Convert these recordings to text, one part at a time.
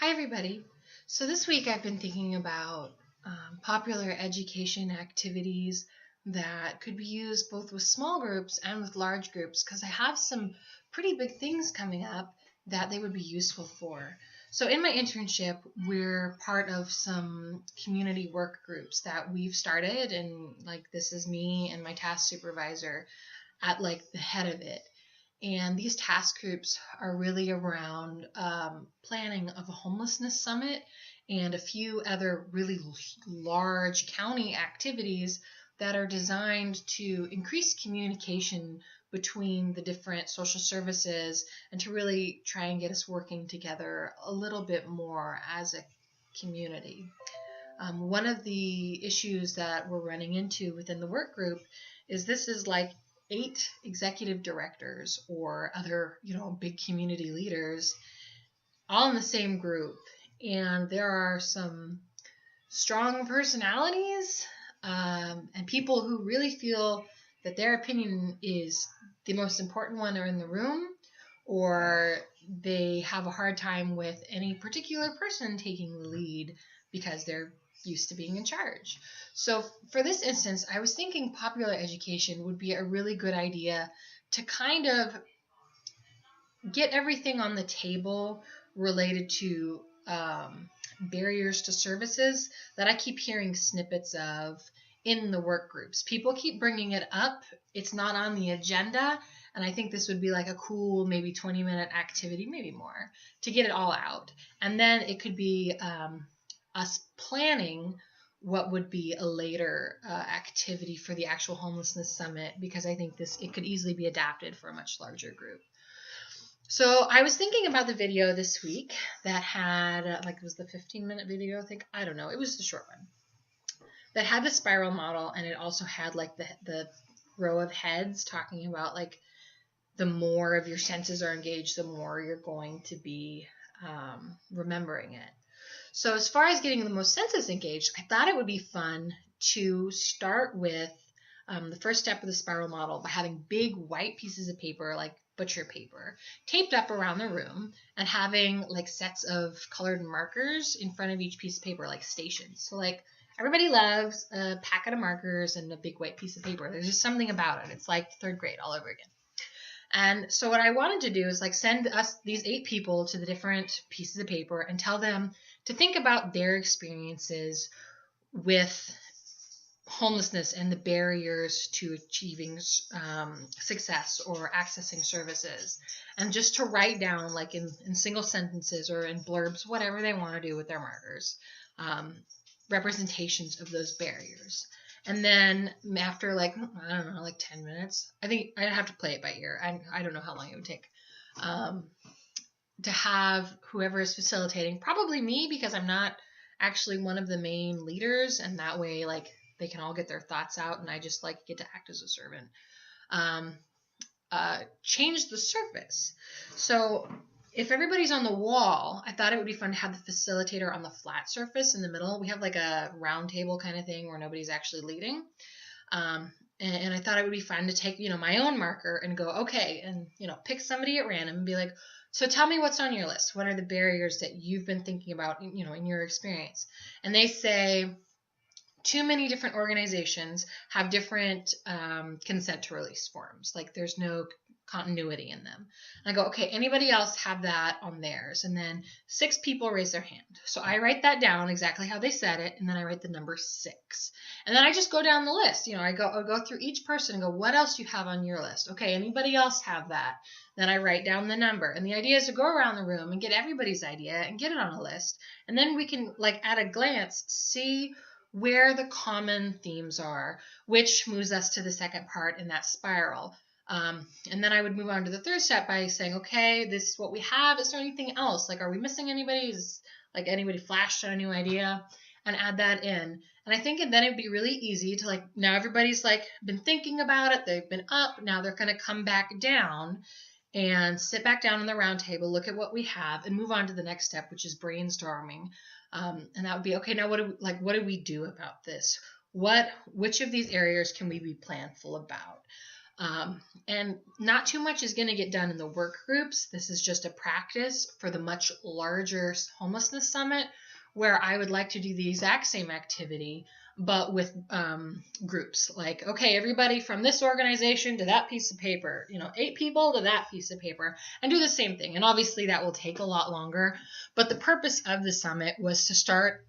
Hi, everybody. So this week I've been thinking about popular education activities that could be used both with small groups and with large groups because I have some pretty big things coming up that they would be useful for. So in my internship, we're part of some community work groups that we've started, and this is me and my task supervisor at the head of it. And these task groups are really around planning of a homelessness summit and a few other really large county activities that are designed to increase communication between the different social services and to really try and get us working together a little bit more as a community. One of the issues that we're running into within the work group is this is like 8 executive directors or other, big community leaders all in the same group. And there are some strong personalities and people who really feel that their opinion is the most important one in the room, or they have a hard time with any particular person taking the lead because they're used to being in charge. So for this instance, I was thinking popular education would be a really good idea to kind of get everything on the table related to barriers to services that I keep hearing snippets of in the work groups. People keep bringing it up. It's not on the agenda. And I think this would be like a cool, maybe 20-minute activity, maybe more, to get it all out. And then it could be us planning what would be a later activity for the actual homelessness summit, because I think it could easily be adapted for a much larger group. So I was thinking about the video this week that had, it was the 15-minute video, I think. I don't know. It was the short one. That had the spiral model, and it also had the row of heads talking about the more of your senses are engaged, the more you're going to be remembering it. So as far as getting the most senses engaged, I thought it would be fun to start with the first step of the spiral model by having big white pieces of paper, like butcher paper, taped up around the room, and having sets of colored markers in front of each piece of paper, like stations. So everybody loves a packet of markers and a big white piece of paper. There's just something about it. It's like third grade all over again. And so what I wanted to do is send us these 8 people to the different pieces of paper and tell them to think about their experiences with homelessness and the barriers to achieving success or accessing services, and just to write down in single sentences or in blurbs, whatever they want to do with their markers, representations of those barriers. And then after I don't know, 10 minutes, I think I'd have to play it by ear. I don't know how long it would take to have whoever is facilitating, probably me, because I'm not actually one of the main leaders, and that way they can all get their thoughts out and I just get to act as a servant. Change the surface. So if everybody's on the wall, I thought it would be fun to have the facilitator on the flat surface in the middle. We have a round table kind of thing where nobody's actually leading. And I thought it would be fun to take, my own marker and go, okay, and, pick somebody at random and be like, so tell me what's on your list. What are the barriers that you've been thinking about, in your experience? And they say, too many different organizations have different consent to release forms. There's no continuity in them. And I go, okay, anybody else have that on theirs? And then 6 people raise their hand. So I write that down exactly how they said it, and then I write the number 6. And then I just go down the list. I go through each person and go, what else do you have on your list? Okay, anybody else have that? Then I write down the number. And the idea is to go around the room and get everybody's idea and get it on a list. And then we can, at a glance, see where the common themes are, which moves us to the second part in that spiral. And then I would move on to the third step by saying, okay, this is what we have. Is there anything else? Are we missing anybody? Is anybody flashed on a new idea? And add that in. And I think then it'd be really easy to now everybody's been thinking about it. They've been up. Now they're going to come back down and sit back down on the round table, look at what we have, and move on to the next step, which is brainstorming. And that would be, okay, now what do we do about this? Which of these areas can we be planful about? And not too much is going to get done in the work groups. This is just a practice for the much larger homelessness summit, where I would like to do the exact same activity, but with groups. Like, okay, everybody from this organization to that piece of paper, 8 people to that piece of paper, and do the same thing. And obviously that will take a lot longer. But the purpose of the summit was to start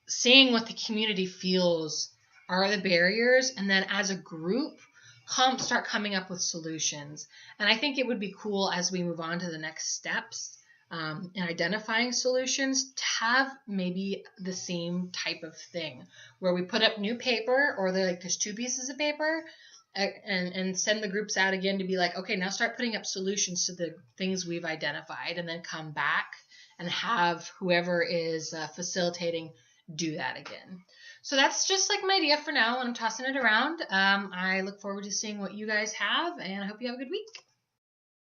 seeing what the community feels are the barriers, and then as a group, start coming up with solutions. And I think it would be cool as we move on to the next steps in identifying solutions to have maybe the same type of thing where we put up new paper, or there's 2 pieces of paper, and send the groups out again to be like, okay, now start putting up solutions to the things we've identified, and then come back and have whoever is facilitating do that again. So that's just like my idea for now, and I'm tossing it around. I look forward to seeing what you guys have, and I hope you have a good week.